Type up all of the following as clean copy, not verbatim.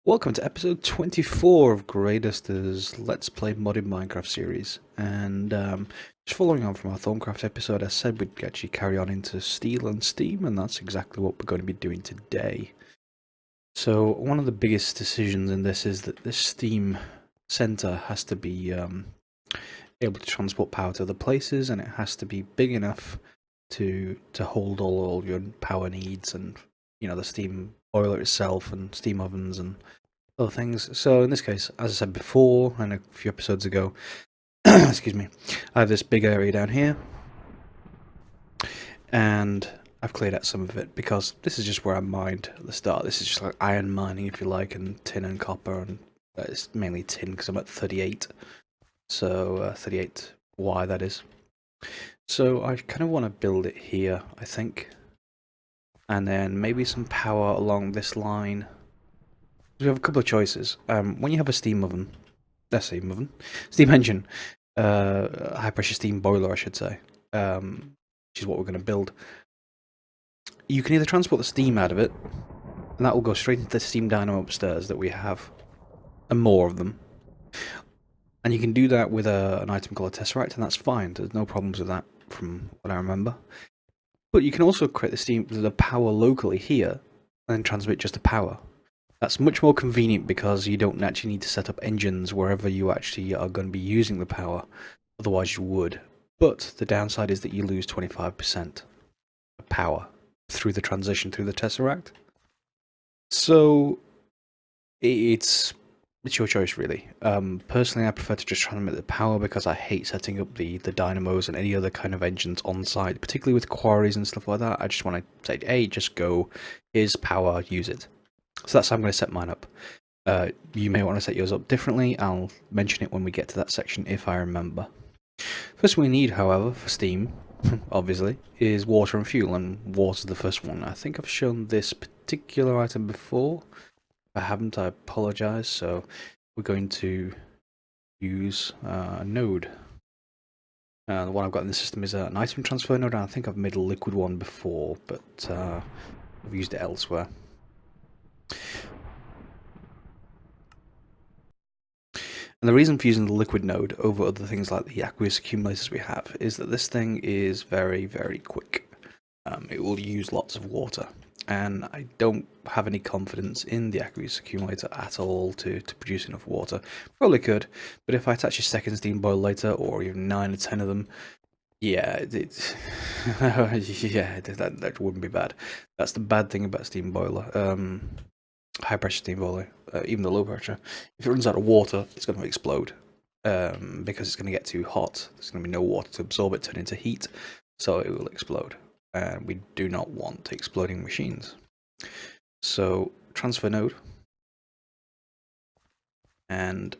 Welcome to episode 24 of Greatest's Let's Play Modded Minecraft series. And just following on from our Thorncraft episode, I said we'd actually carry on into Steel and Steam, and that's exactly what we're going to be doing today. So one of the biggest decisions in this is that this Steam center has to be able to transport power to other places, and it has to be big enough to hold all your power needs, and the steam boiler itself and steam ovens and other things. So in this case, as I said before and a few episodes ago, excuse me, I have this big area down here, and I've cleared out some of it because this is just where I mined at the start. This is just like iron mining, if you like, and tin and copper, and it's mainly tin because I'm at 38, so 38Y that is. So I kind of want to build it here, I think, and then maybe some power along this line. We have a couple of choices. When you have a steam engine, high pressure steam boiler, I should say, which is what we're going to build. You can either transport the steam out of it, and that will go straight into the steam dynamo upstairs that we have, and more of them. And you can do that with an item called a tesseract, and that's fine. There's no problems with that, from what I remember. But you can also create the power locally here, and then transmit just the power. That's much more convenient because you don't actually need to set up engines wherever you actually are going to be using the power. Otherwise you would. But the downside is that you lose 25% of power through the transition through the Tesseract. So it's your choice, really. Personally, I prefer to just transmit the power because I hate setting up the dynamos and any other kind of engines on site, particularly with quarries and stuff like that. I just want to say, hey, just go, here's power, use it. So that's how I'm going to set mine up. You may want to set yours up differently. I'll mention it when we get to that section if I remember. First we need, however, for steam, obviously, is water and fuel, and water's the first one. I think I've shown this particular item before. If I haven't, I apologise. So we're going to use a node. The one I've got in the system is an item transfer node, and I think I've made a liquid one before, but I've used it elsewhere. And the reason for using the liquid node over other things like the aqueous accumulators we have is that this thing is very, very quick. It will use lots of water, and I don't have any confidence in the aqueous accumulator at all to produce enough water. Probably could, but if I attach a second steam boiler later, or even 9 or 10 of them, yeah, yeah, that wouldn't be bad. That's the bad thing about steam boiler. High pressure steam boiler, even the low pressure, if it runs out of water, it's going to explode because it's going to get too hot. There's going to be no water to absorb it, turn into heat, so it will explode. And we do not want exploding machines. So transfer node and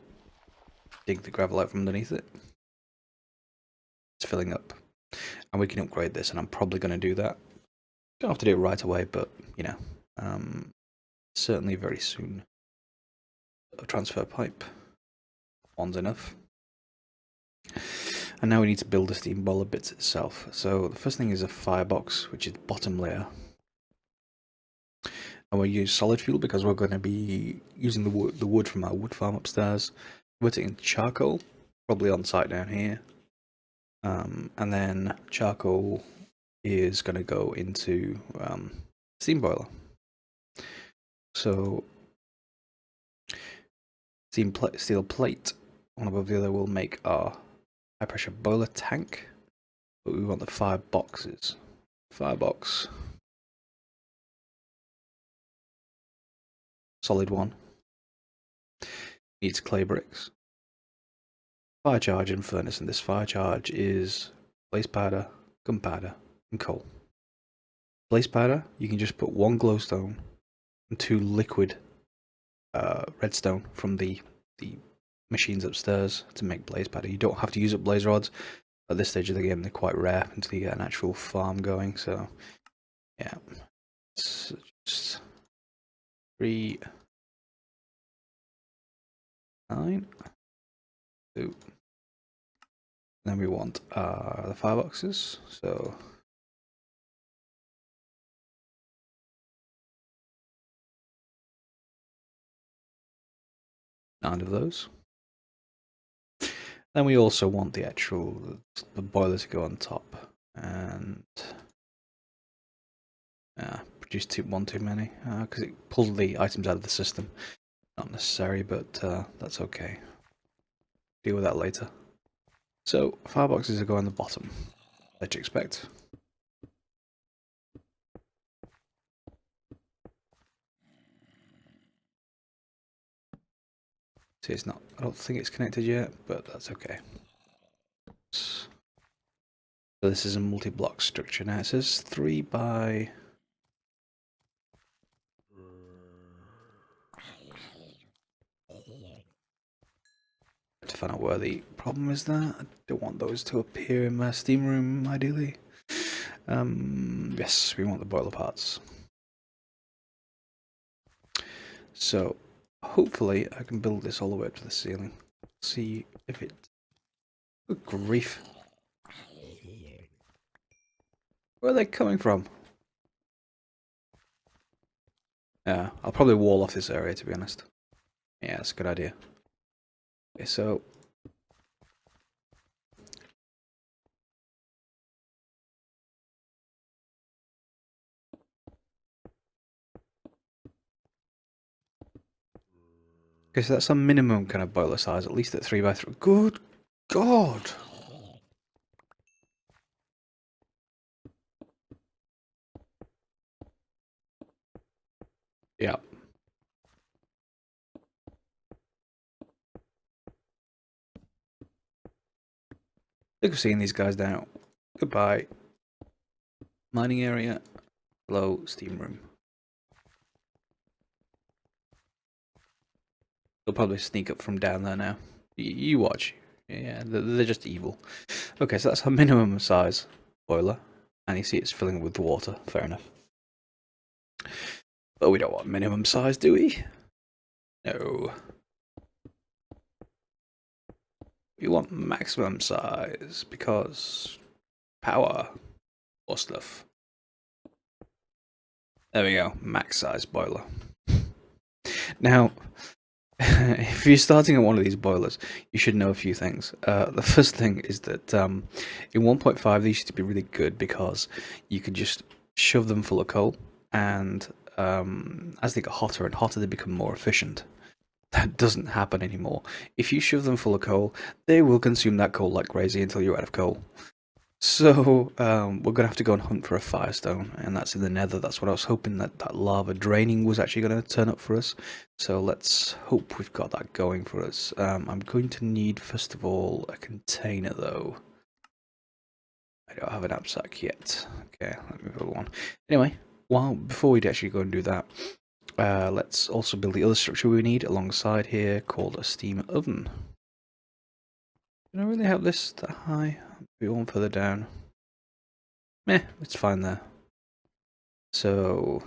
dig the gravel out from underneath it. It's filling up, and we can upgrade this, and I'm probably going to do that. Don't have to do it right away, but you know, certainly very soon. A transfer pipe. One's enough. And now we need to build the steam boiler bits itself. So the first thing is a firebox, which is the bottom layer. And we'll use solid fuel because we're going to be using the wood from our wood farm upstairs. Convert it into charcoal, probably on site down here. And then charcoal is going to go into steam boiler. So steel plate, one above the other, will make our high pressure boiler tank, but we want the fireboxes. Firebox, solid one, needs clay bricks. Fire charge and furnace, and this fire charge is blaze powder, gunpowder, and coal. Blaze powder, you can just put 1 glowstone and 2 liquid redstone from the machines upstairs to make blaze powder. You don't have to use up blaze rods. At this stage of the game, they're quite rare until you get an actual farm going. So, yeah, it's just 3, 9, 2. Then we want the fireboxes. So 9 of those. Then we also want the boiler to go on top, and produce one too many, because it pulled the items out of the system. Not necessary, but that's okay. Deal with that later. So, fireboxes are going on the bottom, as you expect. See, it's not, I don't think it's connected yet, but that's okay. So this is a multi-block structure now. It says 3 by... to find out where the problem is there. I don't want those to appear in my steam room, ideally. Yes, we want the boiler parts. So, hopefully I can build this all the way up to the ceiling. See if it... Good grief. Where are they coming from? Yeah, I'll probably wall off this area, to be honest. Yeah, that's a good idea. Okay, so... okay, so that's a minimum kind of boiler size, at least at 3 by 3. Good God! Yeah. Look at seeing these guys now. Goodbye. Mining area. Hello, steam room. They'll probably sneak up from down there now. You watch. Yeah, they're just evil. Okay, so that's our minimum size boiler. And you see it's filling with water. Fair enough. But we don't want minimum size, do we? No. We want maximum size because power or stuff. There we go, max size boiler. Now, if you're starting at one of these boilers, you should know a few things. The first thing is that in 1.5 these used to be really good because you could just shove them full of coal, and as they get hotter and hotter, they become more efficient. That doesn't happen anymore. If you shove them full of coal, they will consume that coal like crazy until you're out of coal. So we're going to have to go and hunt for a firestone, and that's in the nether. That's what I was hoping, that lava draining was actually going to turn up for us. So let's hope we've got that going for us. I'm going to need, first of all, a container, though. I don't have an knapsack yet. Okay, let me build one. Anyway, before we actually go and do that, let's also build the other structure we need alongside here, called a steam oven. Can I really have this that high? Maybe one further down. Meh, it's fine there. So...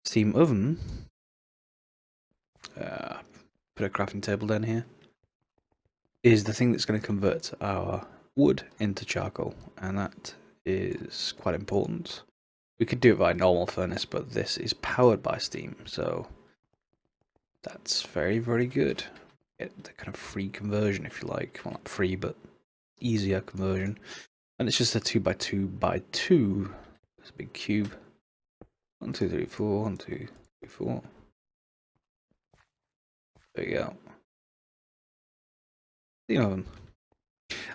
steam oven. Put a crafting table down here. Is the thing that's going to convert our wood into charcoal, and that is quite important. We could do it by a normal furnace, but this is powered by steam, so that's very, very good. Get the kind of free conversion, if you like. Well, not free, but easier conversion. And it's just a 2x2x2. It's a big cube. 1, 2, 3, 4. 1, 2, 3, 4. There you go. Steam oven.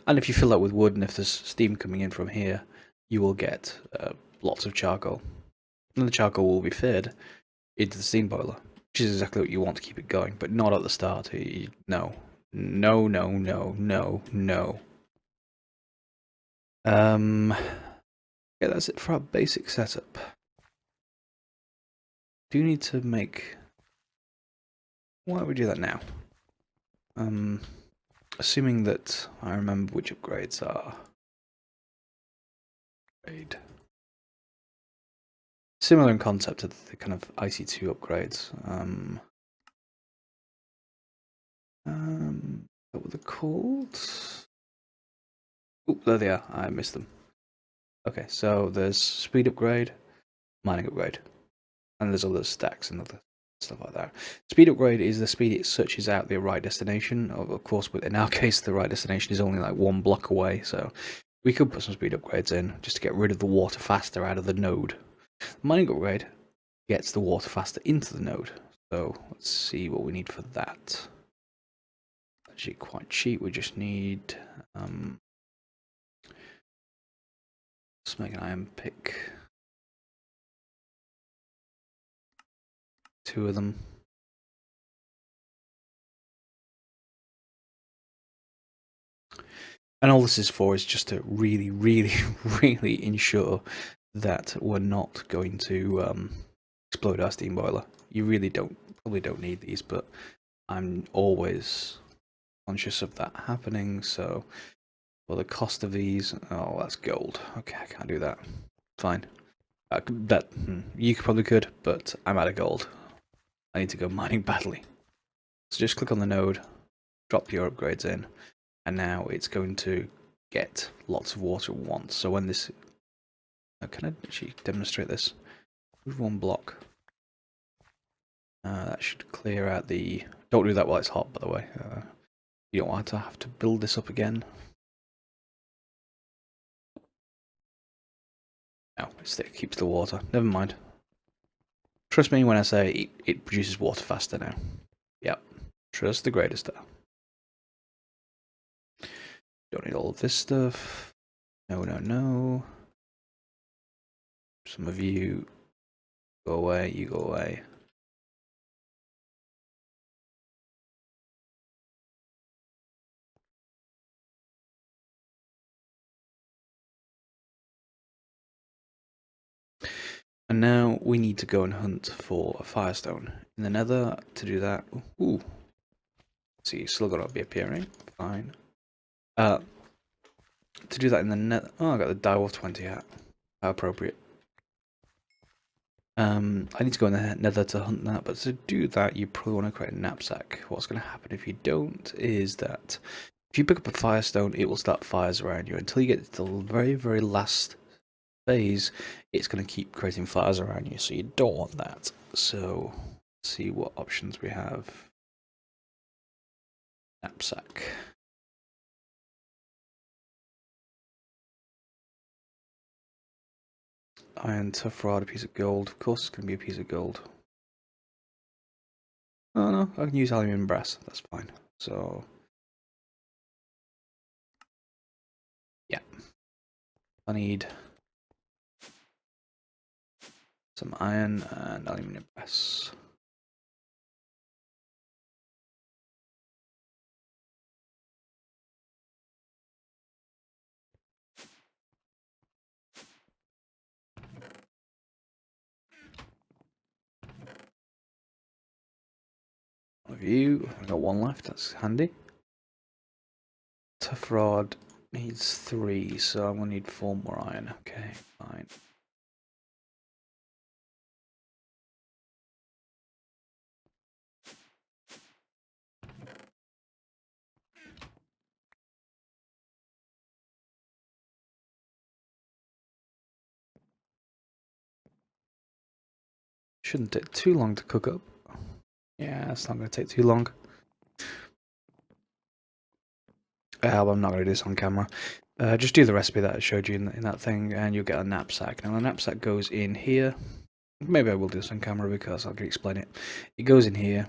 And if you fill that with wood, and if there's steam coming in from here, you will get lots of charcoal. And the charcoal will be fed into the steam boiler, which is exactly what you want to keep it going, but not at the start. No. No, no, no, no, no. Yeah, that's it for our basic setup. Do need to make... why don't we do that now? Assuming that I remember which upgrades are... similar in concept to the kind of IC2 upgrades. What were they called? Oh, there they are. I missed them. Okay, so there's speed upgrade, mining upgrade, and there's other stacks and other stuff like that. Speed upgrade is the speed it searches out the right destination. Of course, in our case, the right destination is only like 1 block away, so we could put some speed upgrades in just to get rid of the water faster out of the node. Mining upgrade gets the water faster into the node. So let's see what we need for that. Actually quite cheap, we just need let's make an iron pick. 2 of them. And all this is for is just to really, really, really ensure that we're not going to explode our steam boiler. You really probably don't need these, but I'm always conscious of that happening. So for the cost of these, oh, that's gold. Okay, I can't do that. Fine. You probably could, but I'm out of gold. I need to go mining badly. So just click on the node, drop your upgrades in, and now it's going to get lots of water at once. So when this, can I actually demonstrate this? Move 1 block. That should clear out the. Don't do that while it's hot, by the way. You don't want to have to build this up again. No, it keeps the water. Never mind. Trust me when I say it produces water faster now. Yep. Trust the greatest star. Don't need all of this stuff. No, no, no. Some of you go away, you go away. And now we need to go and hunt for a firestone in the nether. To do that, ooh, see, still got to be appearing. Fine. To do that in the nether, oh, I got the Direwolf 20 hat. How appropriate. I need to go in the nether to hunt that, but to do that, you probably want to create a knapsack. What's going to happen if you don't is that if you pick up a firestone, it will start fires around you until you get to the very, very last phase. It's going to keep creating fires around you, so you don't want that. So let's see what options we have. Knapsack. Iron, tough rod, a piece of gold. Of course it's going to be a piece of gold. Oh no, I can use aluminium and brass. That's fine. So yeah, I need some iron and aluminium brass. Of you, I've got 1 left. That's handy. Tough rod needs 3, so I'm gonna need 4 more iron. Okay, fine. Shouldn't take too long to cook up. Yeah, it's not going to take too long. I'm not going to do this on camera. Just do the recipe that I showed you in that thing, and you'll get a knapsack. Now, the knapsack goes in here. Maybe I will do this on camera because I can explain it. It goes in here,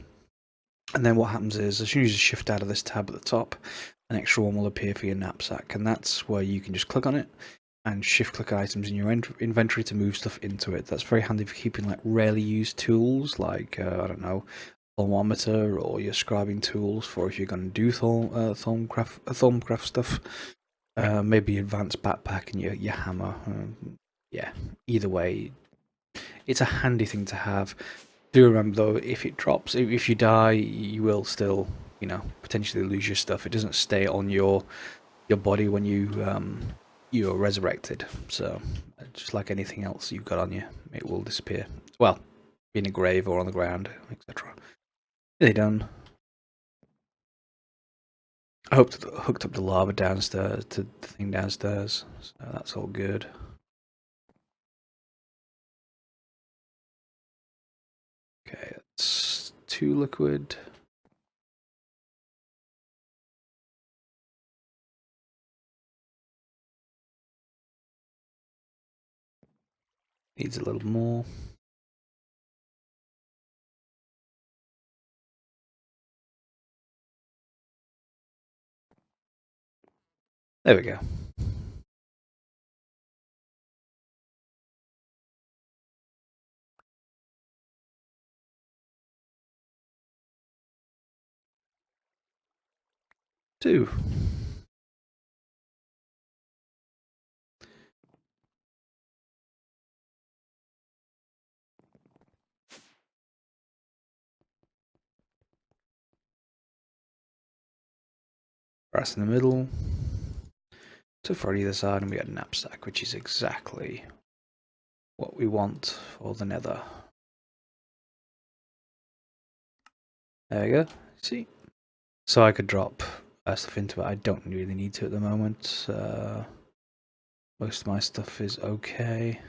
and then what happens is, as soon as you shift out of this tab at the top, an extra one will appear for your knapsack, and that's where you can just click on it and shift-click items in your inventory to move stuff into it. That's very handy for keeping like rarely used tools, like I don't know, thermometer or your scribing tools for if you're going to do Thermcraft stuff. Maybe advanced backpack and your hammer. Yeah, either way, it's a handy thing to have. Do remember though, if it drops, if you die, you will still, potentially lose your stuff. It doesn't stay on your body when you're resurrected. So just like anything else you've got on you, it will disappear. Well, in a grave or on the ground, etc. Nearly done. I hooked up the lava downstairs to the thing downstairs, so that's all good. Okay, that's 2 liquid. Needs a little more. There we go. Two. Brass in the middle. Two for either side, and we got a knapsack, which is exactly what we want for the nether. There we go. See? So I could drop stuff into it. I don't really need to at the moment. Most of my stuff is okay.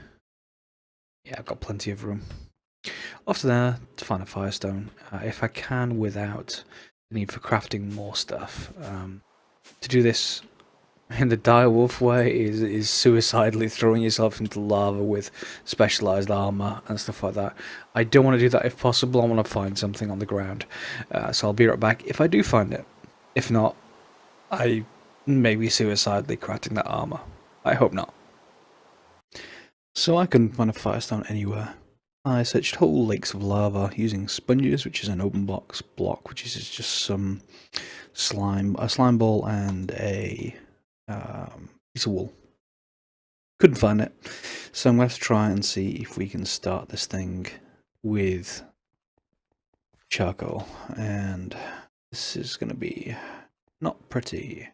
Yeah, I've got plenty of room. Off to there to find a firestone. If I can, without the need for crafting more stuff. To do this in the direwolf way is suicidally throwing yourself into lava with specialized armor and stuff like that. I don't want to do that if possible. I want to find something on the ground. So I'll be right back if I do find it. If not, I may be suicidally crafting that armor. I hope not. So I couldn't find a firestone anywhere. I searched whole lakes of lava using sponges, which is an open box block, which is just some slime, a slime ball and a piece of wool. Couldn't find it, so I'm going to have to try and see if we can start this thing with charcoal, and this is going to be not pretty.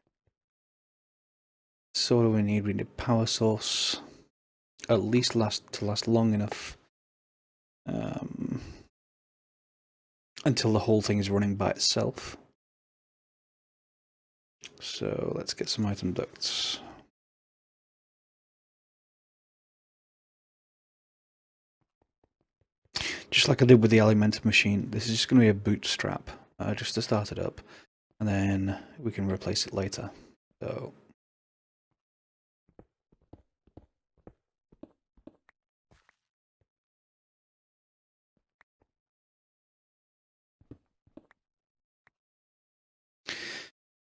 So what do we need? We need a power source, at least last long enough until the whole thing is running by itself. So let's get some item ducts. Just like I did with the Alimentive machine, this is just going to be a bootstrap, just to start it up, and then we can replace it later. So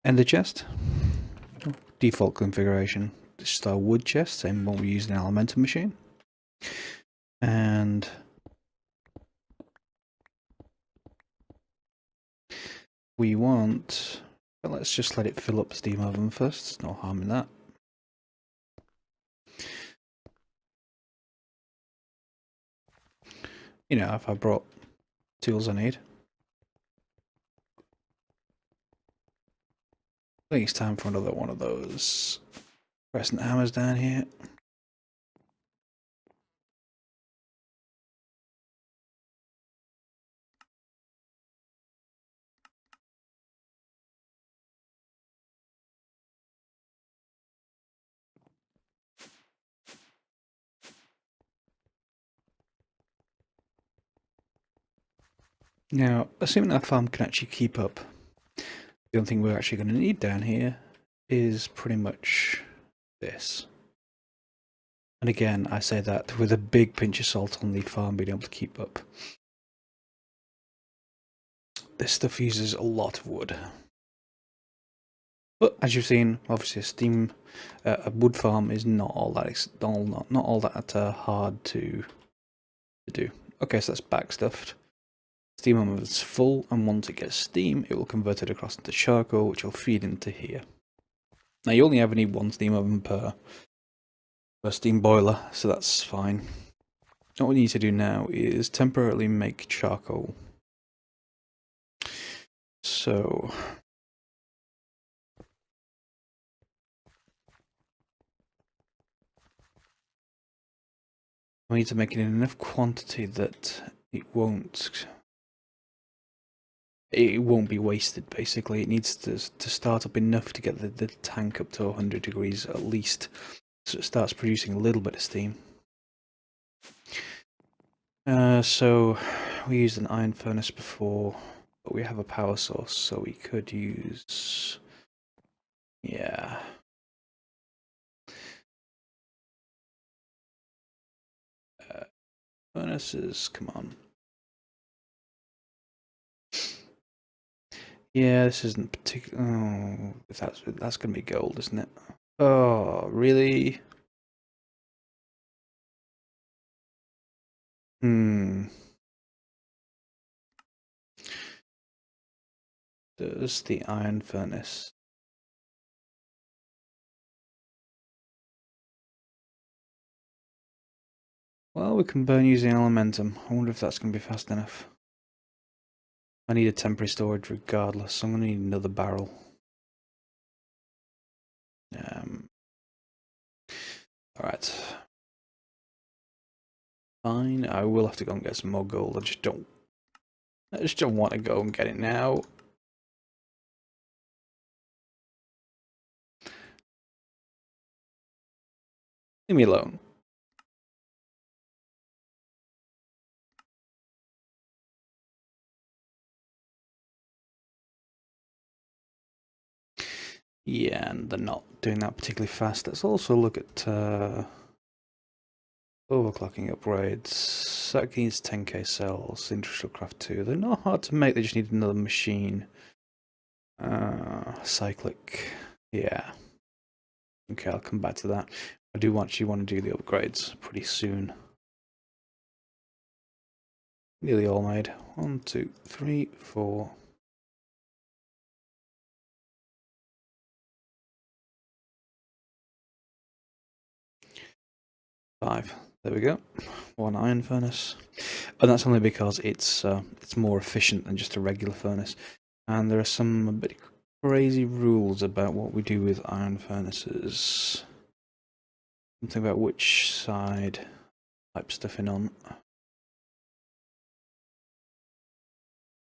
ender chest, default configuration. This is our wood chest, same one we used in the Alimentive machine, and we want. Well, let's just let it fill up steam oven first. There's no harm in that. You know, if I brought tools I need. I think it's time for another one of those crescent hammers down here. Now, assuming that farm can actually keep up, the only thing we're actually going to need down here is pretty much this. And again, I say that with a big pinch of salt on the farm being able to keep up. This stuff uses a lot of wood. But as you've seen, obviously a wood farm is not all that hard to do. Okay, so that's backstuffed. Steam oven is full, and once it gets steam, it will convert it across into charcoal, which will feed into here. Now you only ever need one steam oven per steam boiler, so that's fine. What we need to do now is temporarily make charcoal. So we need to make it in enough quantity that it won't it won't be wasted. Basically, it needs to start up enough to get the tank up to 100 degrees at least, so it starts producing a little bit of steam. So we used an iron furnace before, but we have a power source, so we could use, yeah. Furnaces, come on. Yeah, this isn't particular. Oh, that's gonna be gold, isn't it? Oh, really? Does the iron furnace? Well, we can burn using elementum. I wonder if that's gonna be fast enough. I need a temporary storage regardless, so I'm gonna need another barrel. Alright. Fine, I will have to go and get some more gold. I just don't want to go and get it now. Leave me alone. Yeah, and they're not doing that particularly fast. Let's also look at overclocking upgrades. That needs 10k cells. Industrial craft 2. They're not hard to make, they just need another machine. Cyclic. Yeah. Okay, I'll come back to that. I do actually want to do the upgrades pretty soon. Nearly all made. 1, 2, 3, 4. Five. There we go. One iron furnace, and that's only because it's more efficient than just a regular furnace. And there are some a bit crazy rules about what we do with iron furnaces. Something about which side type stuff in on.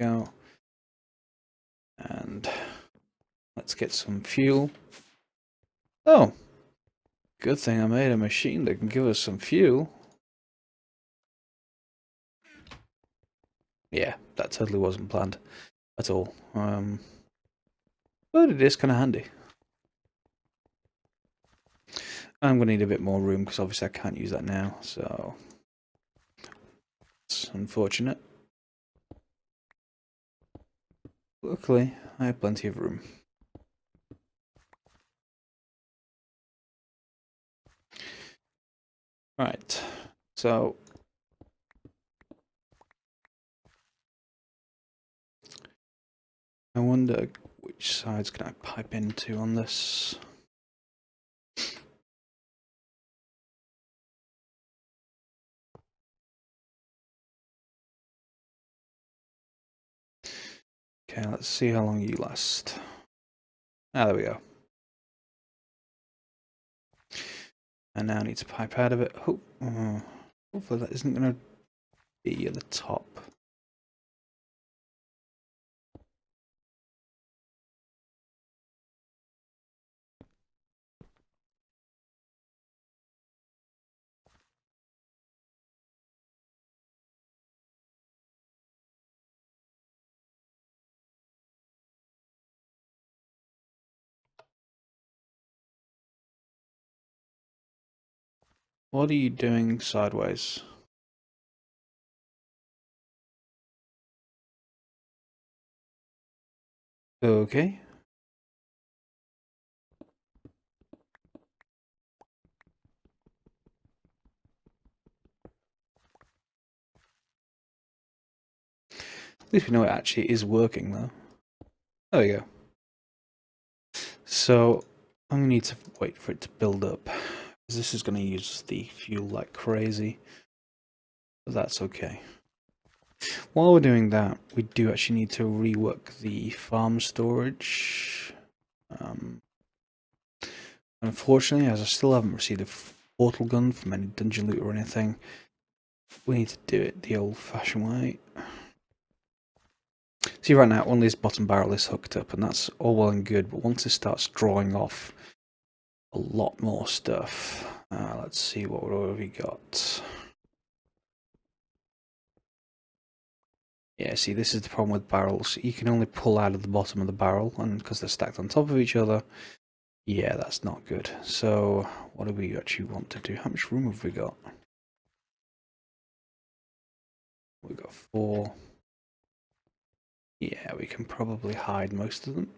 Go. And let's get some fuel. Oh, good thing I made a machine that can give us some fuel. Yeah, that totally wasn't planned at all. But it is kind of handy. I'm going to need a bit more room because obviously I can't use that now, so it's unfortunate. Luckily, I have plenty of room. Right, so I wonder which sides can I pipe into on this. Okay, let's see how long you last. Ah, there we go. And now I need to pipe out of it. Hopefully that isn't going to be at the top. What are you doing sideways? Okay. At least we know it actually is working though. There we go. So I'm going to need to wait for it to build up, because this is going to use the fuel like crazy. But that's okay. While we're doing that, we do actually need to rework the farm storage. Unfortunately, as I still haven't received a portal gun from any dungeon loot or anything, we need to do it the old-fashioned way. See, right now, only this bottom barrel is hooked up, and that's all well and good, but once it starts drawing off a lot more stuff, let's see, what have we got? Yeah, see, this is the problem with barrels. You can only pull out of the bottom of the barrel, and because they're stacked on top of each other, yeah, that's not good. So, what do we actually want to do? How much room have we got? We've got 4. Yeah, we can probably hide most of them.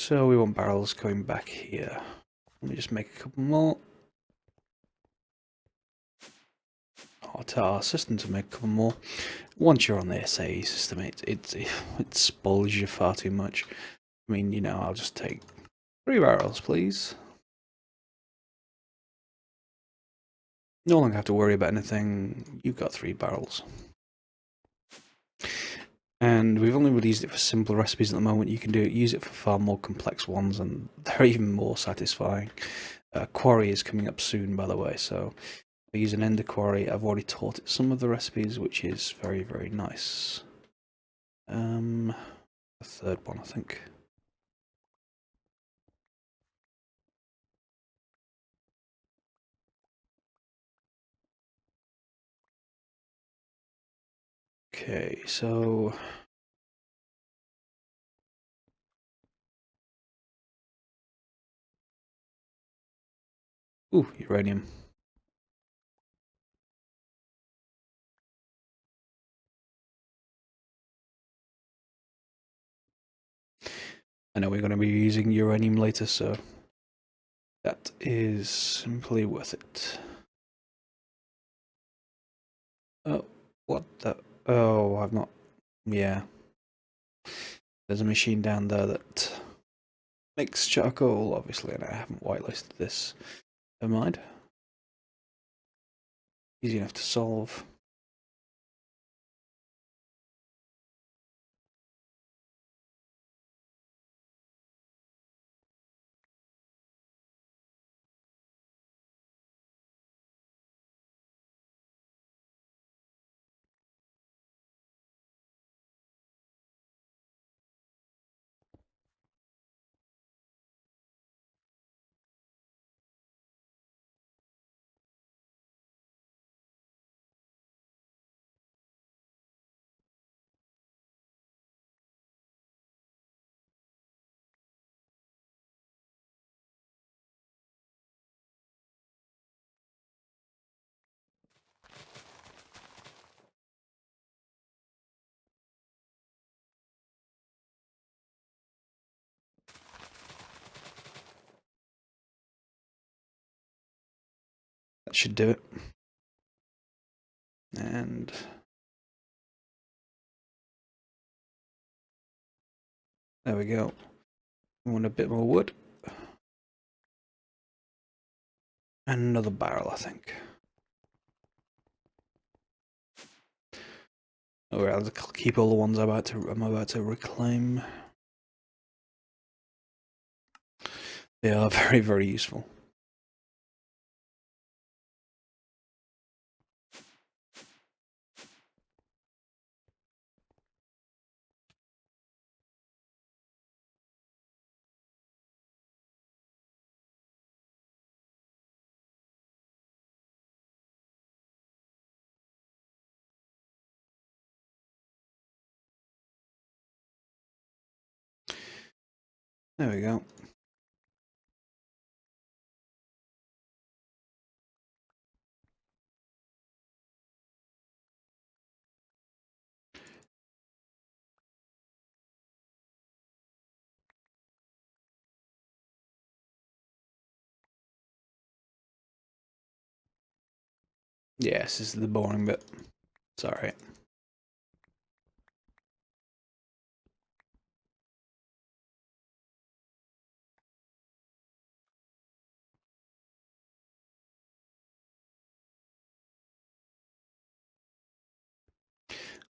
So we want barrels going back here. Let me just make a couple more. I'll tell our system to make a couple more. Once you're on the SAE system, it spoils you far too much. I mean, you know, I'll just take 3 barrels, please. No longer have to worry about anything. You've got 3 barrels. And we've only really used it for simple recipes at the moment. You can use it for far more complex ones, and they're even more satisfying. Quarry is coming up soon, by the way, so I use an ender quarry. I've already taught it some of the recipes, which is very, very nice. The third one, I think. Okay, so ooh, uranium. I know we're going to be using uranium later, so that is simply worth it. Oh, what the? Oh, I've not. Yeah. There's a machine down there that makes charcoal, obviously, and I haven't whitelisted this. Never mind. Easy enough to solve. That should do it. And there we go. We want a bit more wood. And another barrel, I think. Alright, I'll keep all the ones I'm about to reclaim. They are very, very useful. There we go. Yes, this is the boring bit. Sorry.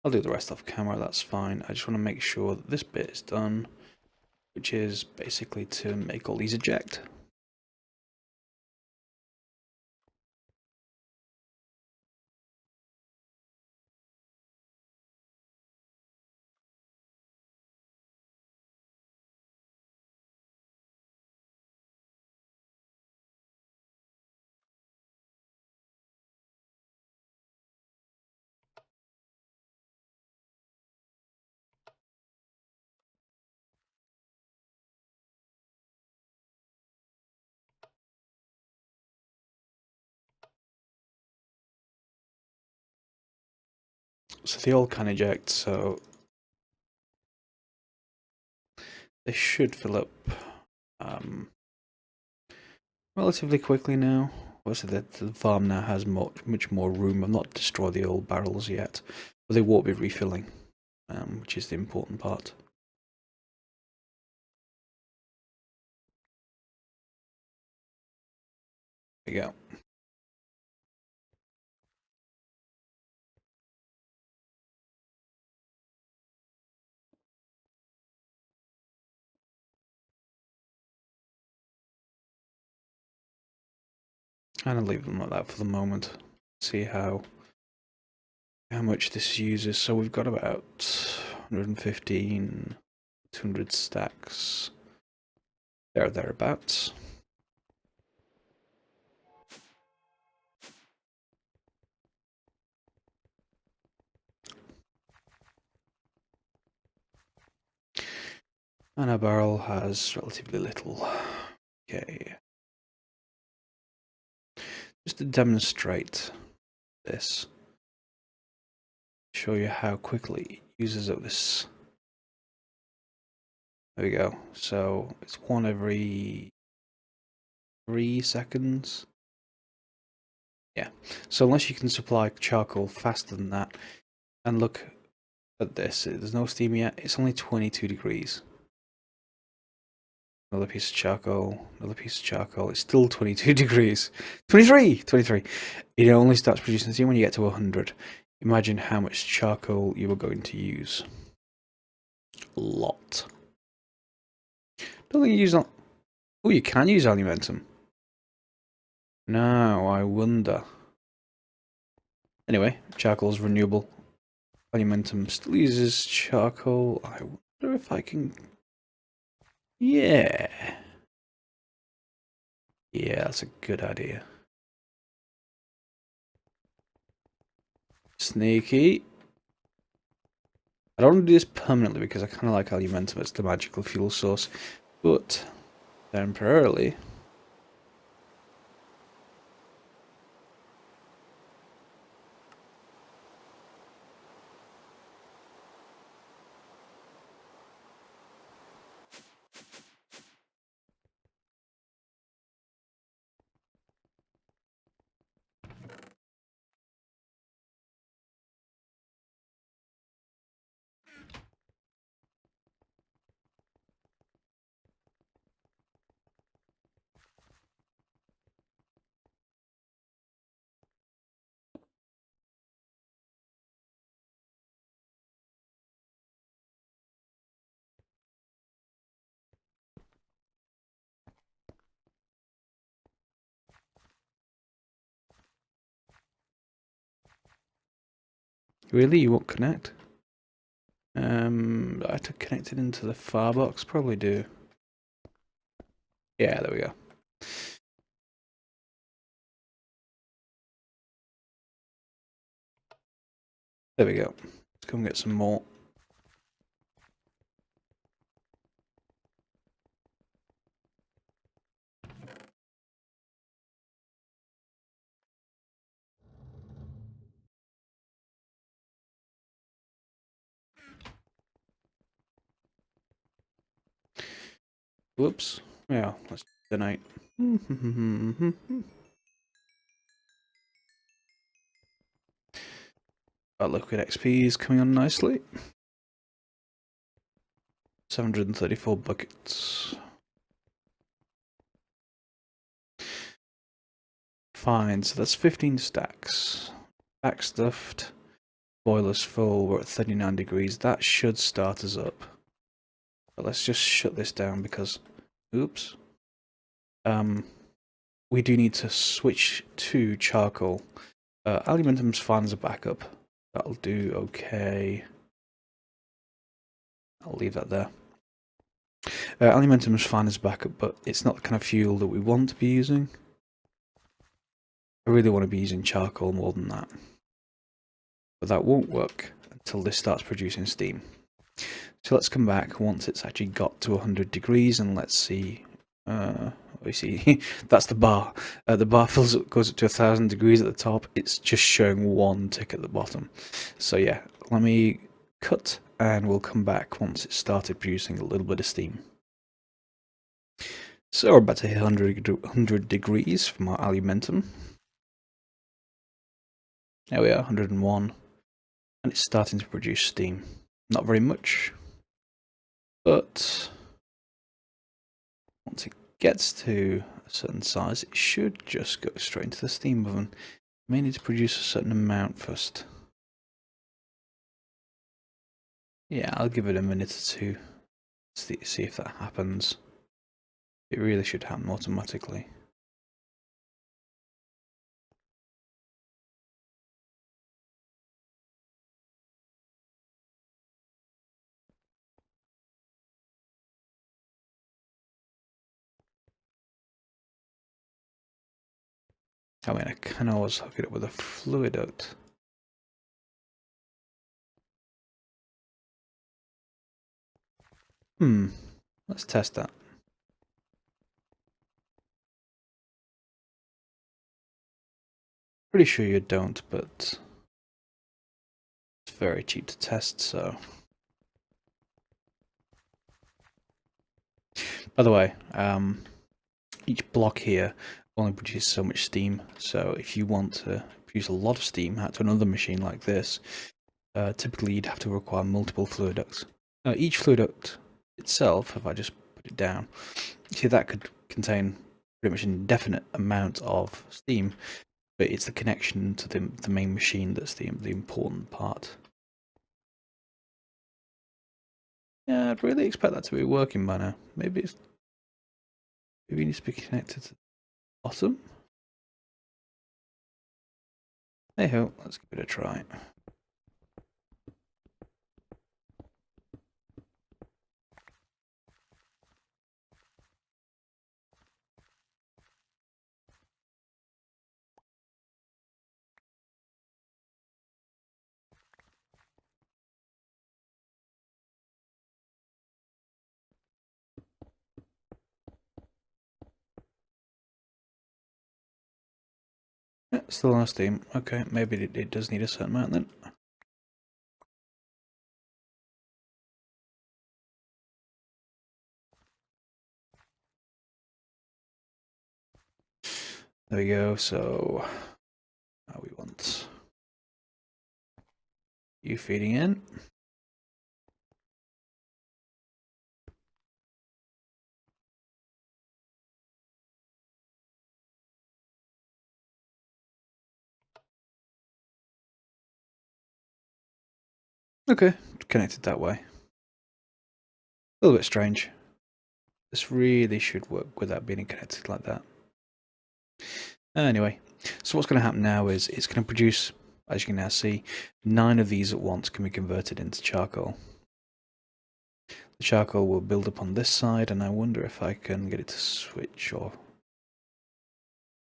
I'll do the rest off camera, that's fine. I just want to make sure that this bit is done, which is basically to make all these eject. So they all can eject, so they should fill up relatively quickly now. Obviously the farm now has much more room. I've not destroyed the old barrels yet, but they won't be refilling, which is the important part. There you go. And I'll leave them like that for the moment. See how much this uses. So we've got about 115, 200 stacks. Thereabouts. And our barrel has relatively little. Okay. Just to demonstrate this, show you how quickly it uses up this. There we go. So it's one every 3 seconds. Yeah. So unless you can supply charcoal faster than that, and look at this, there's no steam yet. It's only 22 degrees. Another piece of charcoal, another piece of charcoal. It's still 22 degrees. 23! It only starts producing steam when you get to 100. Imagine how much charcoal you are going to use. A lot. Don't think you use... Oh, you can use aluminum. No, I wonder. Anyway, charcoal is renewable. Aluminum still uses charcoal. I wonder if I can... Yeah. Yeah, that's a good idea. Sneaky. I don't want to do this permanently because I kind of like aluminum. It's the magical fuel source. But temporarily... Really? You won't connect? I had to connect it into the firebox. Probably do. Yeah, there we go. There we go. Let's go and get some more. Whoops. Yeah, let's donate. Our liquid XP is coming on nicely. 734 buckets. Fine, so that's 15 stacks. Back stuffed. boiler's full, we're at 39 degrees. That should start us up. But let's just shut this down because, oops. We do need to switch to charcoal. Aluminum's fine as a backup. That'll do okay. I'll leave that there. Aluminum's fine as a backup, but it's not the kind of fuel that we want to be using. I really want to be using charcoal more than that. But that won't work until this starts producing steam. So let's come back once it's actually got to 100 degrees and let's see. We see that's the bar. The bar goes up to 1000 degrees at the top. It's just showing one tick at the bottom. So yeah, let me cut and we'll come back once it's started producing a little bit of steam. So we're about to hit 100 degrees from our aluminum. There we are, 101. And it's starting to produce steam. Not very much, but once it gets to a certain size, it should just go straight into the steam oven. You may need to produce a certain amount first. Yeah, I'll give it a minute or two to see if that happens. It really should happen automatically. I mean, I can always hook it up with a fluid duct. Let's test that. Pretty sure you don't, but it's very cheap to test, so. By the way, each block here only produces so much steam, so if you want to produce a lot of steam out to another machine like this, typically you'd have to require multiple fluid ducts. Each fluid duct itself, if I just put it down, see that could contain pretty much an indefinite amount of steam, but it's the connection to the main machine that's the important part. Yeah, I'd really expect that to be working by now. Maybe it needs to be connected to the bottom. Hey ho, let's give it a try. Yeah, still no steam. Okay, maybe it does need a certain amount then. There we go, so now we want you feeding in. Okay, connected that way. A little bit strange. This really should work without being connected like that. Anyway, so what's going to happen now is it's going to produce, as you can now see, 9 of these at once can be converted into charcoal. The charcoal will build up on this side, and I wonder if I can get it to switch, or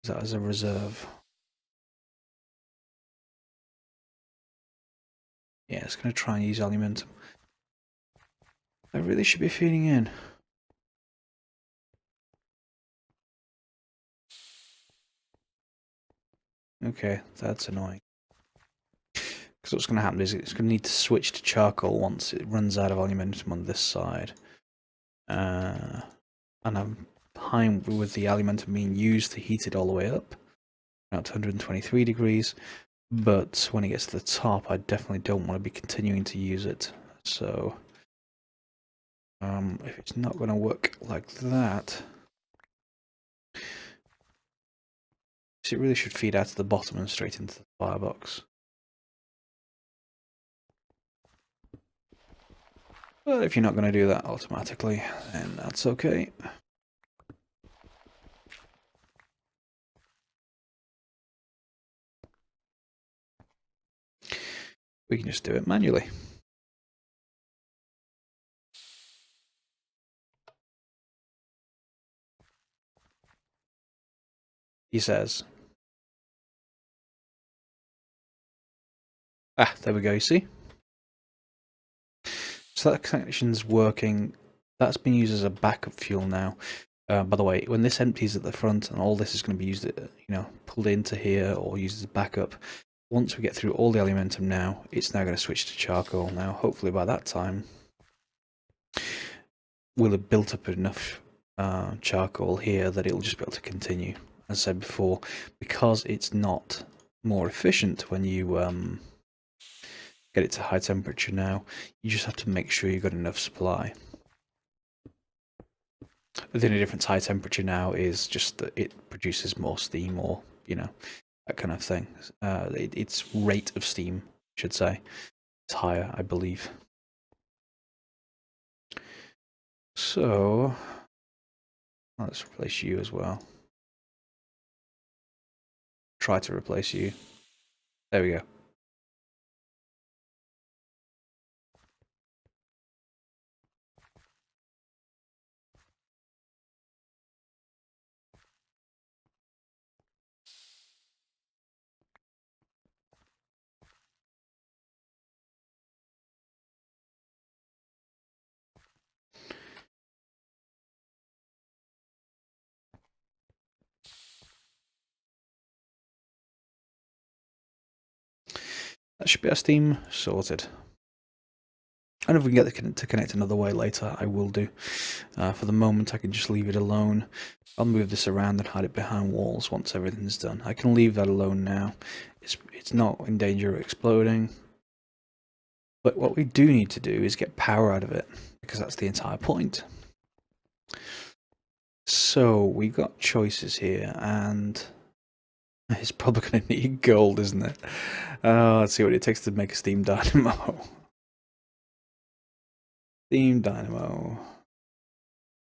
is that as a reserve? Yeah, it's going to try and use aluminum. I really should be feeding in. Okay, that's annoying. Because what's going to happen is it's going to need to switch to charcoal once it runs out of aluminum on this side. And I'm behind with the aluminum being used to heat it all the way up, out to 123 degrees. But when it gets to the top, I definitely don't want to be continuing to use it. So, if it's not going to work like that, it really should feed out to the bottom and straight into the firebox. But if you're not going to do that automatically, then that's okay. We can just do it manually. He says. Ah, there we go, you see? So that connection's working. That's been used as a backup fuel now. By the way, when this empties at the front and all this is going to be used, pulled into here or used as backup, once we get through all the alimentum now, it's now going to switch to charcoal. Now, hopefully by that time, we'll have built up enough charcoal here that it'll just be able to continue. As I said before, because it's not more efficient when you get it to high temperature now, you just have to make sure you've got enough supply. The only difference high temperature now is just that it produces more steam, or that kind of thing. Its rate of steam, I should say, is higher, I believe. So let's replace you as well. Try to replace you. There we go. That should be our steam sorted. And if we can get it to connect another way later, I will do. For the moment, I can just leave it alone. I'll move this around and hide it behind walls once everything's done. I can leave that alone now. It's not in danger of exploding. But what we do need to do is get power out of it, because that's the entire point. So we've got choices here, and it's probably going to need gold, isn't it? Let's see what it takes to make a steam dynamo. Steam dynamo.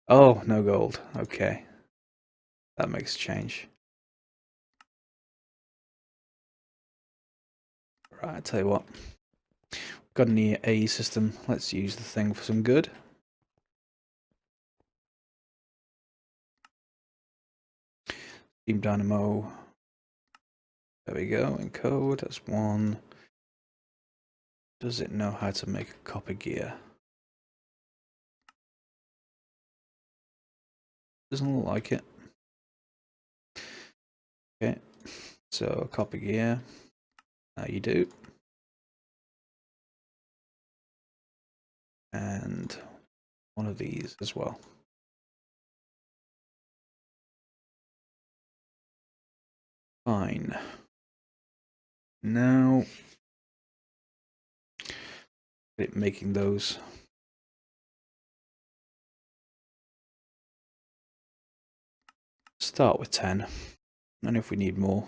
Oh, no gold. Okay. That makes a change. Right, I tell you what. We've got an EA system. Let's use the thing for some good. Steam dynamo. There we go. Encode. That's one. Does it know how to make a copper gear? Doesn't look like it. Okay. So copper gear. Now you do. And one of these as well. Fine. Now, making those. Start with 10. And if we need more.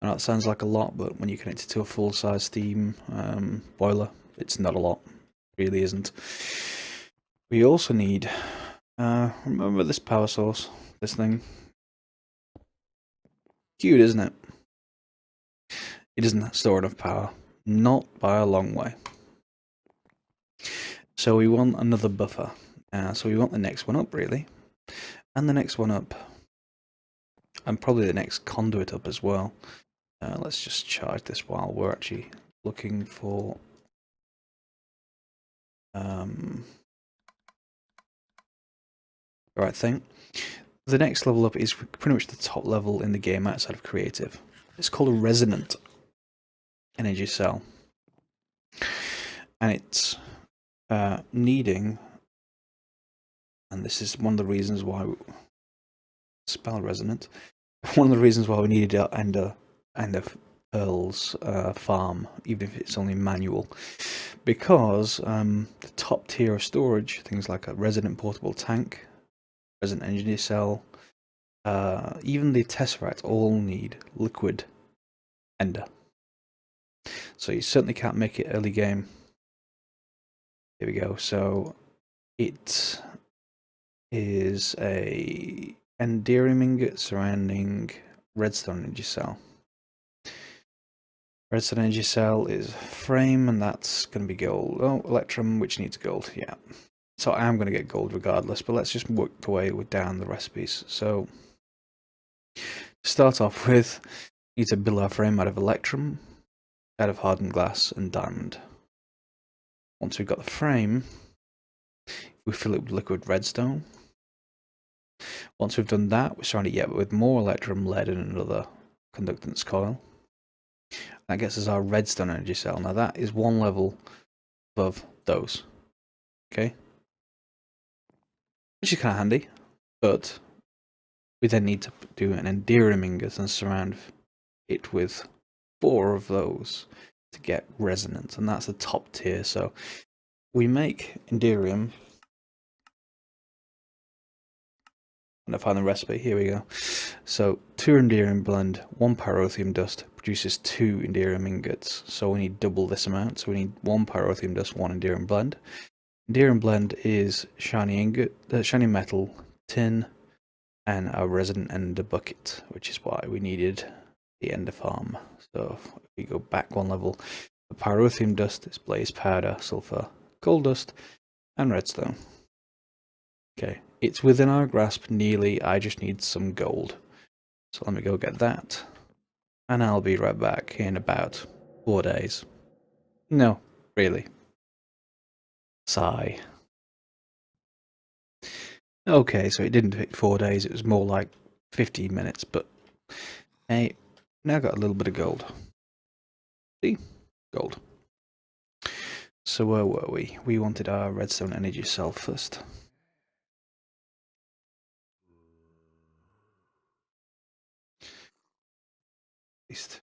I know it sounds like a lot, but when you connect it to a full-size steam boiler, it's not a lot. It really isn't. We also need, remember this power source, this thing? Cute, isn't it? It doesn't store enough power. Not by a long way. So we want another buffer. So we want the next one up, really. And the next one up. And probably the next conduit up as well. Let's just charge this while we're actually looking for the right thing. The next level up is pretty much the top level in the game outside of creative. It's called a resonant energy cell. And it's needing, and this is one of the reasons why spell resonant. One of the reasons why we needed Ender Pearls farm, even if it's only manual, because the top tier of storage, things like a resonant portable tank, resonant energy cell, even the Tesseract, all need liquid Ender. So you certainly can't make it early game Here we go. So it is a enderium ingot surrounding redstone energy cell. Redstone energy cell is frame, and that's going to be gold. Oh, electrum, which needs gold. Yeah. So I am going to get gold regardless, but let's just work the way down the recipes. So to start off with, we need to build our frame out of electrum, out of hardened glass, and diamond. Once we've got the frame, we fill it with liquid redstone. Once we've done that, we surround it yet with more electrum, lead, and another conductance coil. That gets us our redstone energy cell. Now that is one level above those. Okay? Which is kind of handy, but we then need to do an enderium ingot and surround it with 4 of those to get resonance, and that's the top tier. So we make enderium, and I find the recipe. Here we go. So 2 enderium blend, 1 pyrotheum dust produces 2 enderium ingots. So we need double this amount. So we need 1 pyrotheum dust, 1 enderium blend. Enderium blend is shiny ingot, shiny metal, tin, and a resonant ender bucket, which is why we needed the ender farm. So if we go back 1 level, the pyrotheum dust is blaze powder, sulfur, coal dust, and redstone. Okay, it's within our grasp nearly. I just need some gold. So let me go get that, and I'll be right back in about 4 days. No, really. Sigh. Okay, so it didn't take 4 days, it was more like 15 minutes, but hey, now got a little bit of gold. See? Gold. So where were we? We wanted our redstone energy cell first. At least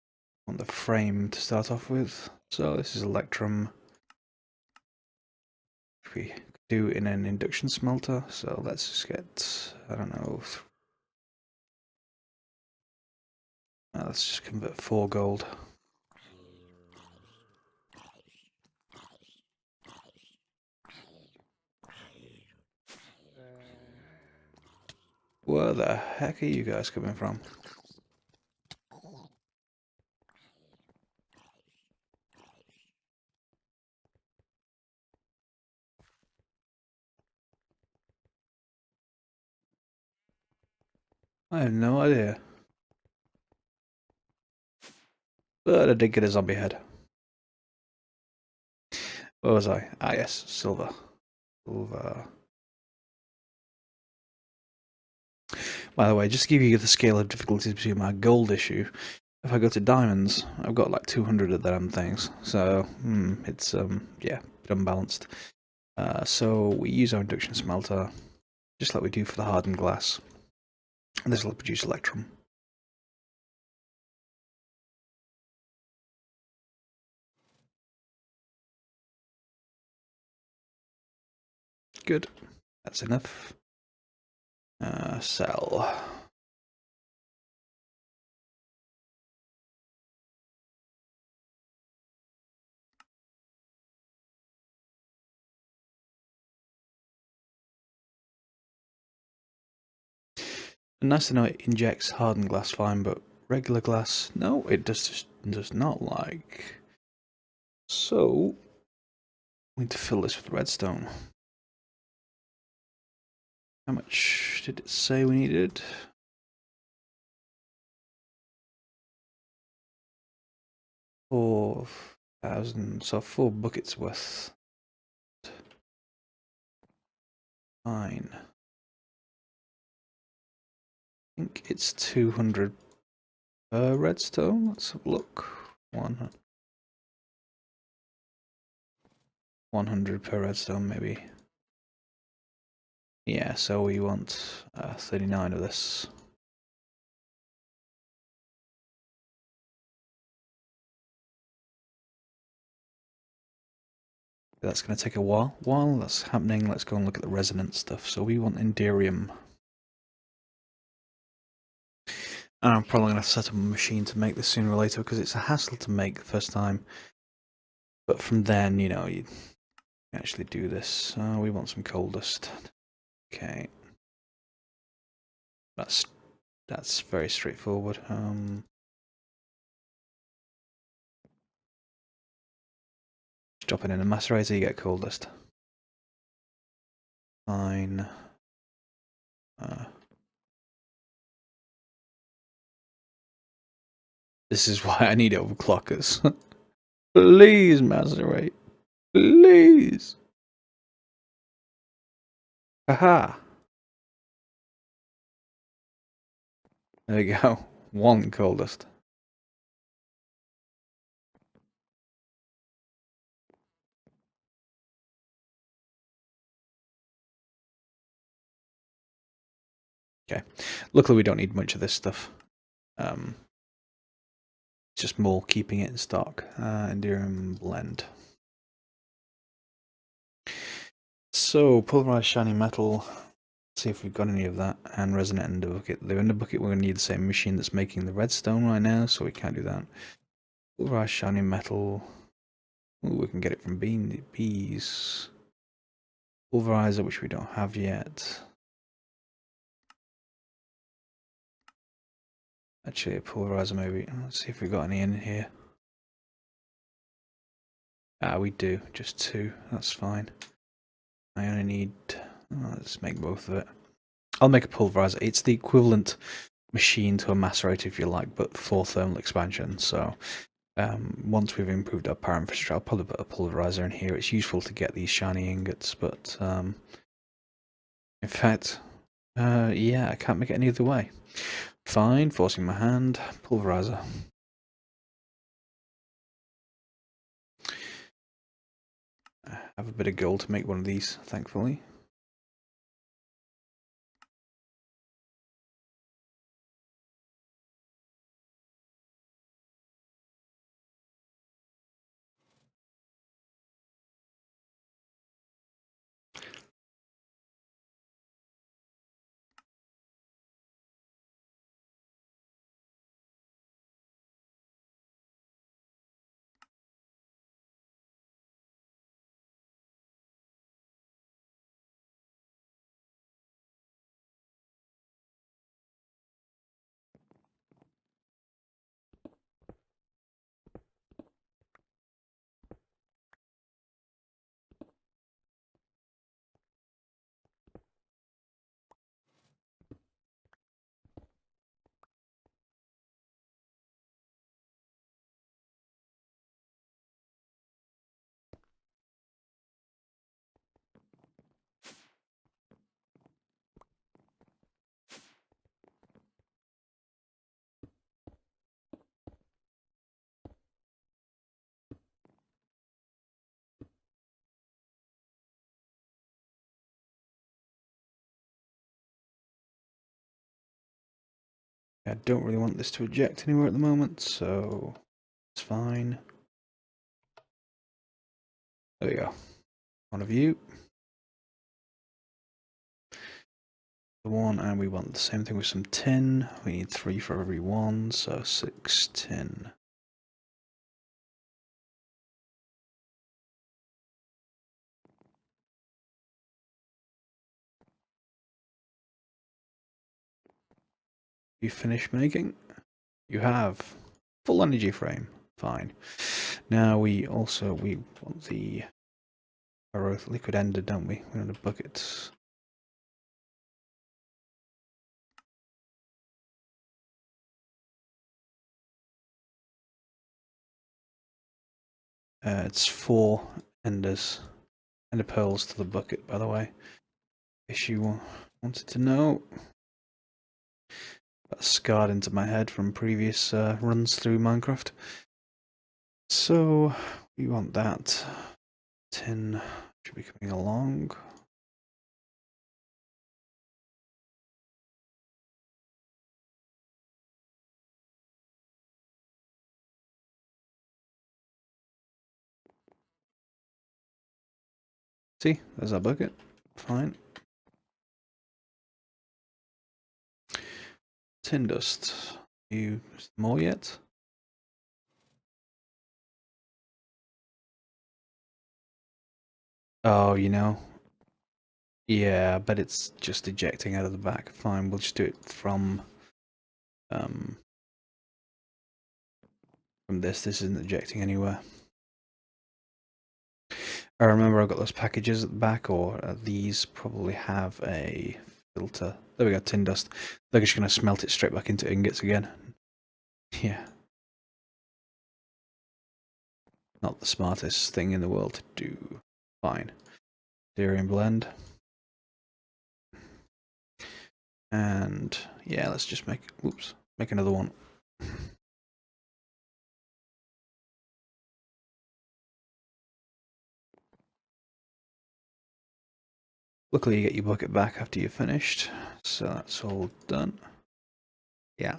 on the frame to start off with. So this is electrum. We do in an induction smelter, so let's just get, I don't know, let's just convert 4 gold. Where the heck are you guys coming from? I have no idea. But I did get a zombie head. Where was I? Ah yes, silver. Silver. By the way, just to give you the scale of difficulties between my gold issue, if I go to diamonds, I've got like 200 of them things. So, it's, yeah, a bit unbalanced. So we use our induction smelter, just like we do for the hardened glass. And this will produce electrum. Good. That's enough. Sell. Nice to know it injects hardened glass fine, but regular glass, no, it does not like. So, we need to fill this with redstone. How much did it say we needed? 4,000, so 4 buckets worth. Fine. I think it's 200 per redstone. Let's have a look. 100 per redstone, maybe. Yeah, so we want 39 of this. That's going to take a while. While that's happening, let's go and look at the resonance stuff. So we want enderium. And I'm probably going to set up a machine to make this sooner or later because it's a hassle to make the first time. But from then, you know, Actually do this. We want some coal dust. Okay. That's very straightforward. Drop it in a macerator, you get coal dust. Fine. This is why I need overclockers. Please macerate. Please. Haha. There we go. 1 coal dust. Okay. Luckily we don't need much of this stuff. It's just more keeping it in stock. Endurum blend. So, pulverized shiny metal. Let's see if we've got any of that. And resonant ender bucket. The ender bucket, we're going to need the same machine that's making the redstone right now, so we can't do that. Pulverized shiny metal. Ooh, we can get it from bees. Pulverizer, which we don't have yet. Actually, a pulverizer maybe. Let's see if we've got any in here. We do. Just 2. That's fine. I only need... let's make both of it. I'll make a pulverizer. It's the equivalent machine to a macerator, if you like, but for thermal expansion. So once we've improved our power infrastructure, I'll probably put a pulverizer in here. It's useful to get these shiny ingots, but in fact, yeah, I can't make it any other way. Fine, forcing my hand. Pulverizer. I have a bit of gold to make one of these, thankfully. I don't really want this to eject anywhere at the moment, so it's fine. There we go. One of you. The 1, and we want the same thing with some tin. We need 3 for every 1, so 6 tin. You finished making? You have. Full energy frame. Fine. Now we want the liquid ender, don't we? We want a bucket. It's 4 enders. Ender pearls to the bucket, by the way. If you wanted to know. That's scarred into my head from previous runs through Minecraft. So we want that. Tin should be coming along. See, there's our bucket. Fine. Tin dust. You more yet? Oh, you know. Yeah, but it's just ejecting out of the back. Fine, we'll just do it from this. This isn't ejecting anywhere. I remember I've got those packages at the back, or these probably have a filter. There we go, tin dust. They're just going to smelt it straight back into ingots again. Yeah. Not the smartest thing in the world to do. Fine. Durian blend. And yeah, let's just make another one. Luckily you get your bucket back after you're finished, so that's all done. Yeah.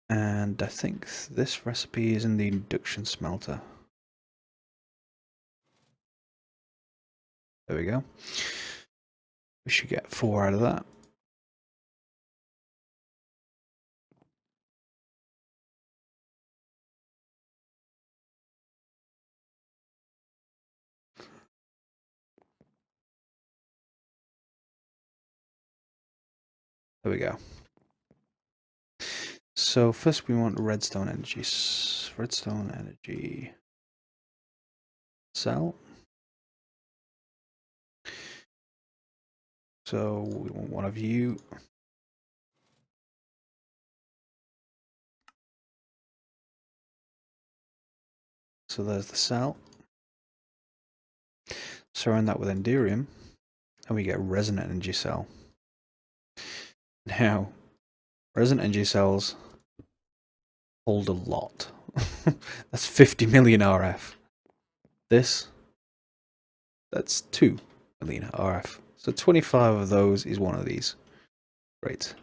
And I think this recipe is in the induction smelter. There we go. We should get 4 out of that. There we go. So first we want redstone energy. Redstone energy cell. So we want one of you. So there's the cell. Surround that with enderium, and we get resin energy cell. Now, resin energy cells hold a lot. That's 50 million RF. That's 2 million RF. So 25 of those is one of these. Great.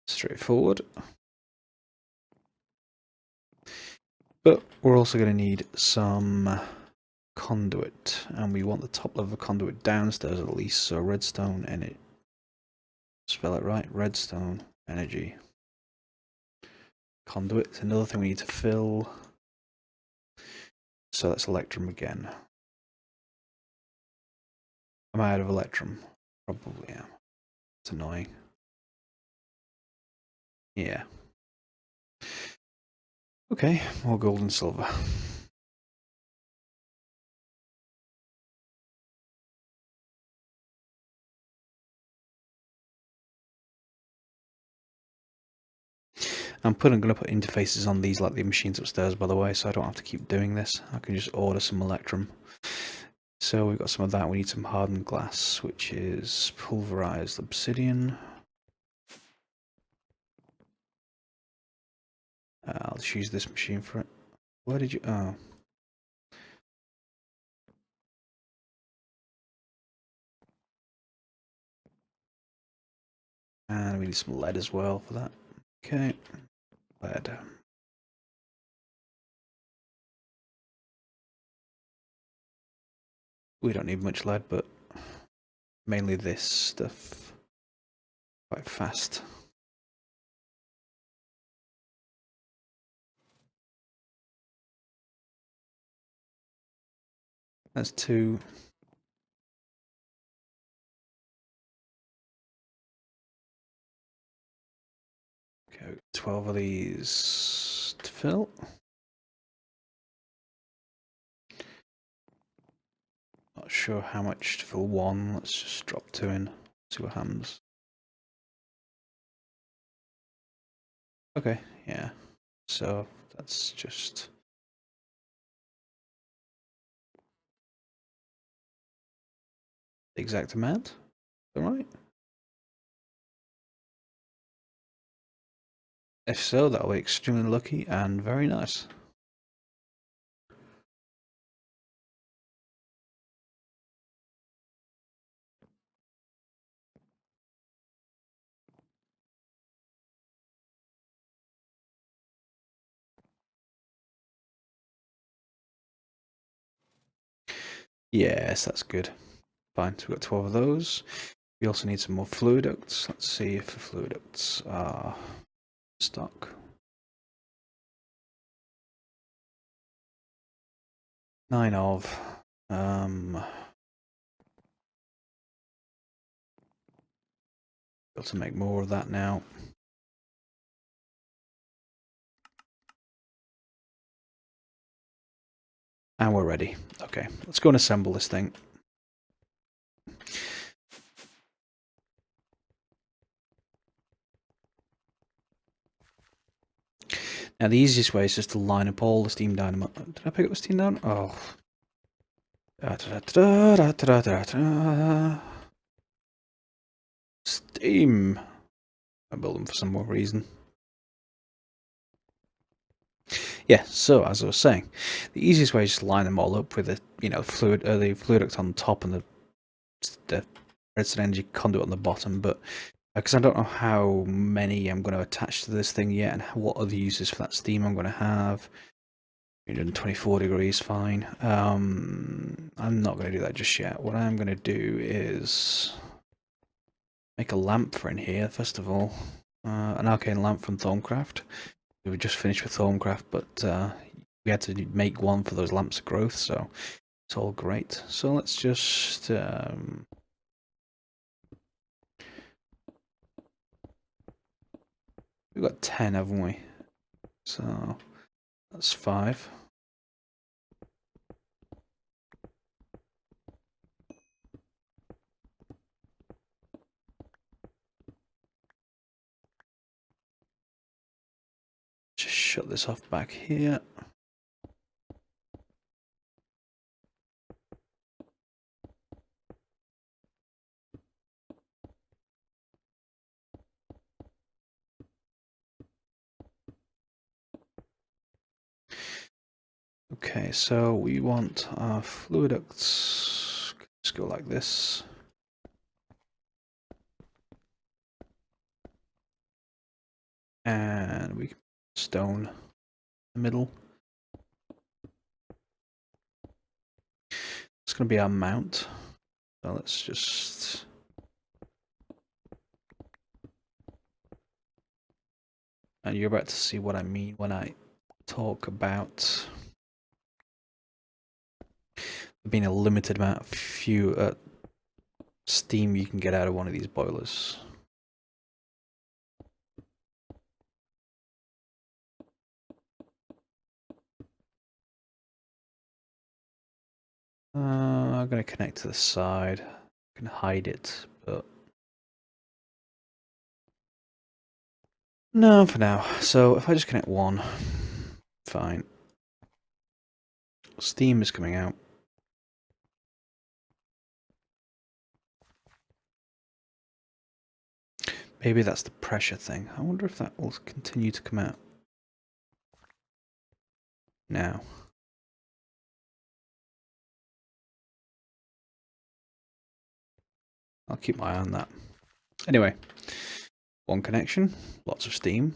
Straightforward. But we're also going to need some conduit, and we want the top level of conduit downstairs at least. So redstone energy. Spell it right. Redstone energy. Conduit is another thing we need to fill. So that's electrum again. Am I out of electrum? Probably am. It's annoying. Yeah. Okay, more gold and silver. I'm going to put interfaces on these like the machines upstairs, by the way, so I don't have to keep doing this. I can just order some electrum. So we've got some of that. We need some hardened glass, which is pulverized obsidian. I'll just use this machine for it. Where did you... Oh. And we need some lead as well for that. Okay. Lead. We don't need much lead, but mainly this stuff. Quite fast. That's 2. Okay, 12 of these to fill. Not sure how much to fill 1. Let's just drop 2 in. See what happens. Okay, yeah. So that's just... the exact amount. Alright. If so, that'll be extremely lucky and very nice. Yes, that's good. Fine, so we've got 12 of those. We also need some more fluid ducts. Let's see if the fluid ducts are stock. 9 of. Got to make more of that now. And we're ready. Okay, let's go and assemble this thing. Now the easiest way is just to line up all the steam dynamo. Did I pick up the steam down? Oh. Steam. I built them for some more reason. Yeah, so as I was saying, the easiest way is just to line them all up with the fluid, the fluid duct on the top and the redstone energy conduit on the bottom. But because I don't know how many I'm going to attach to this thing yet, and what other uses for that steam I'm going to have. 124 degrees, fine. I'm not going to do that just yet. What I'm going to do is make a lamp for in here, first of all. An arcane lamp from Thorncraft. We just finished with Thorncraft, but we had to make one for those lamps of growth, so it's all great. So let's just... we've got 10, haven't we? So that's 5. Just shut this off back here. Okay, so we want our fluid ducts. Let's go like this. And we can stone in the middle. It's going to be our mount. So let's just... and you're about to see what I mean when I talk about there being a limited amount of steam you can get out of one of these boilers. I'm going to connect to the side. I can hide it, but no, for now. So if I just connect one, fine. Steam is coming out. Maybe that's the pressure thing. I wonder if that will continue to come out now. I'll keep my eye on that. Anyway, one connection, lots of steam.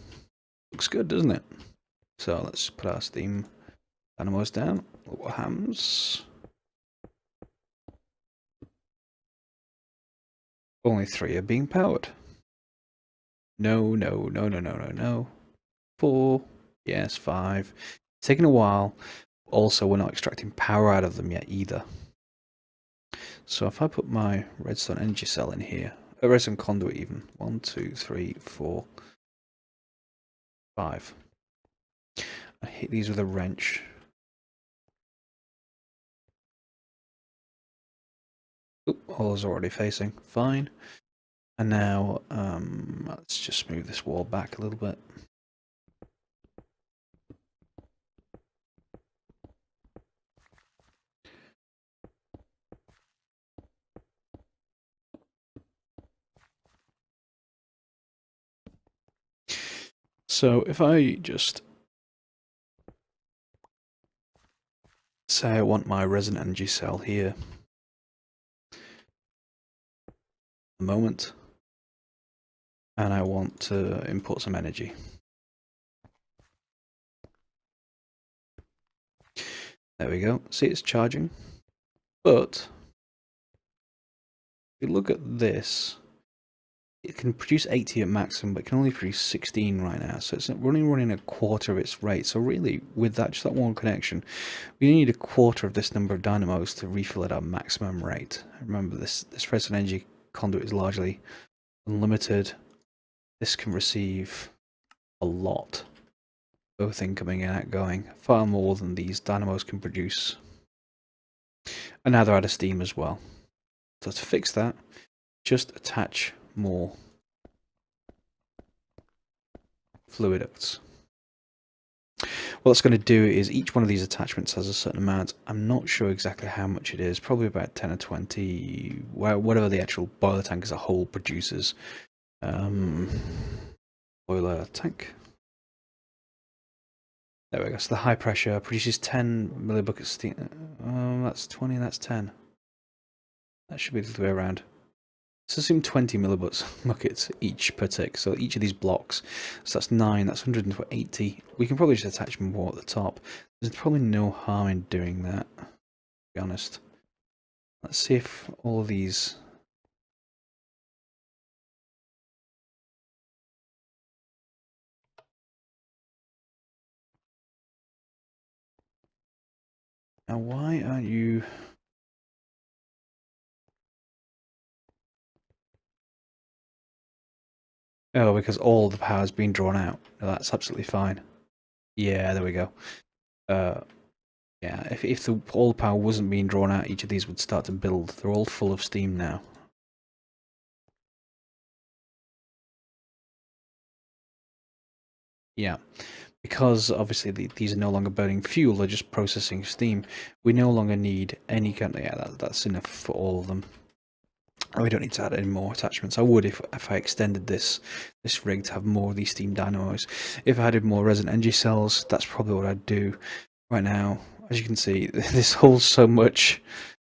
Looks good, doesn't it? So let's put our steam dynamos down. Look what happens. Only 3 are being powered. No, no, no, no, no, no, no. 4. Yes, 5. It's taking a while. Also, we're not extracting power out of them yet either. So if I put my redstone energy cell in here, a redstone conduit even. 1, 2, 3, 4, 5. I hit these with a wrench. Oop, all is already facing. Fine. And now, let's just move this wall back a little bit. So if I just say I want my resin energy cell here, a moment, and I want to import some energy. There we go. See, it's charging. But if you look at this, it can produce 80 at maximum, but it can only produce 16 right now. So it's running a quarter of its rate. So really, with that, just that one connection, we need a quarter of this number of dynamos to refill at our maximum rate. Remember, this resident energy conduit is largely unlimited. This can receive a lot, both incoming and outgoing, far more than these dynamos can produce. And now they're out of steam as well. So to fix that, just attach more fluid ducts. What it's going to do is each one of these attachments has a certain amount. I'm not sure exactly how much it is, probably about 10 or 20, whatever the actual boiler tank as a whole produces. Boiler tank. There we go. So the high pressure produces 10 millibuckets steam. That's 20, that's 10. That should be the other way around. Let's assume 20 millibuckets each per tick. So each of these blocks. So that's 9, that's 180. We can probably just attach more at the top. There's probably no harm in doing that, to be honest. Let's see if all of these... Now why aren't you... Oh, because all the power's been drawn out. No, that's absolutely fine. Yeah, there we go. Yeah, if all the power wasn't being drawn out, each of these would start to build. They're all full of steam now. Yeah, because obviously these are no longer burning fuel, they're just processing steam. We no longer need any kind of... Yeah, that's enough for all of them. We don't need to add any more attachments. I would if I extended this rig to have more of these steam dynamos. If I added more resident energy cells, that's probably what I'd do. Right now, as you can see, this holds so much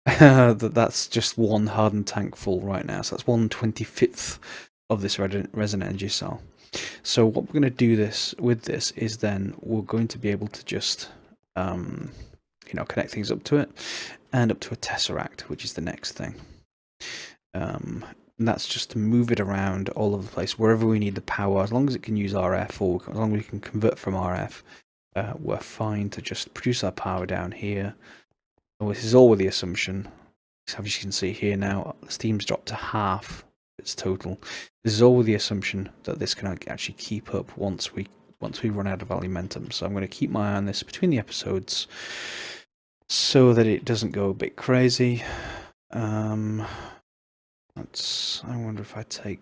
that's just one hardened tank full right now. So that's 1/25th of this resident energy cell. So what we're going to do with this is then we're going to be able to just connect things up to it and up to a tesseract, which is the next thing. And that's just to move it around all over the place, wherever we need the power. As long as it can use RF, or as long as we can convert from RF, we're fine to just produce our power down here. Well, this is all with the assumption, as you can see here now, the steam's dropped to half its total. This is all with the assumption that this can actually keep up once we run out of alimentum. So I'm going to keep my eye on this between the episodes so that it doesn't go a bit crazy. I wonder if I take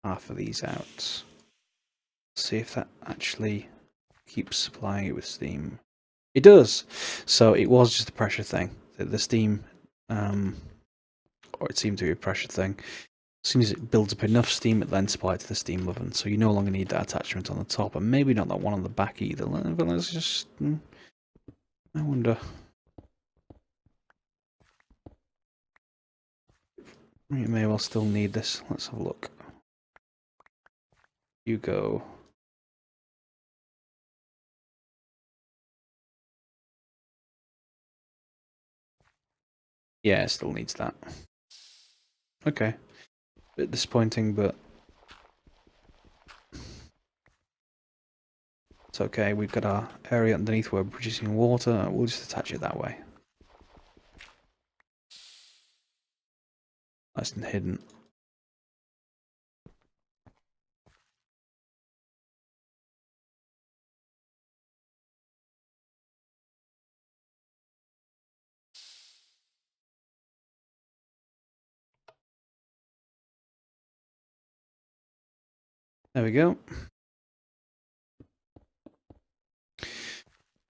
half of these out. See if that actually keeps supplying it with steam. It does. So it was just a pressure thing. The steam, or it seemed to be a pressure thing. As soon as it builds up enough steam, it then supplies it to the steam oven. So you no longer need that attachment on the top, and maybe not that one on the back either. But let's just... I wonder... You may well still need this. Let's have a look. You go. Yeah, it still needs that. Okay. Bit disappointing, but it's okay. We've got our area underneath where we're producing water. We'll just attach it that way. Nice and hidden. There we go.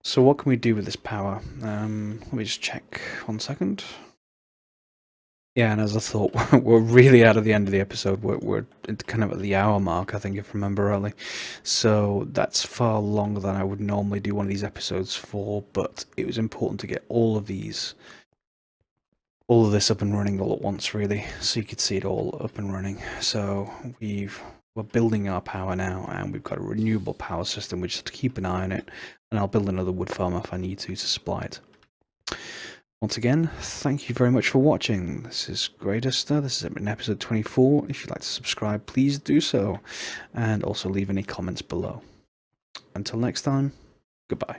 So what can we do with this power? Let me just check 1 second. Yeah, and as I thought, we're really out of the end of the episode. We're kind of at the hour mark, I think, if I remember rightly. So that's far longer than I would normally do one of these episodes for, but it was important to get all of this up and running all at once, really, so you could see it all up and running. So we're building our power now, and we've got a renewable power system. We just have to keep an eye on it, and I'll build another wood farm if I need to supply it. Once again, thank you very much for watching. This is Greatester. This has been episode 24. If you'd like to subscribe, please do so. And also leave any comments below. Until next time, goodbye.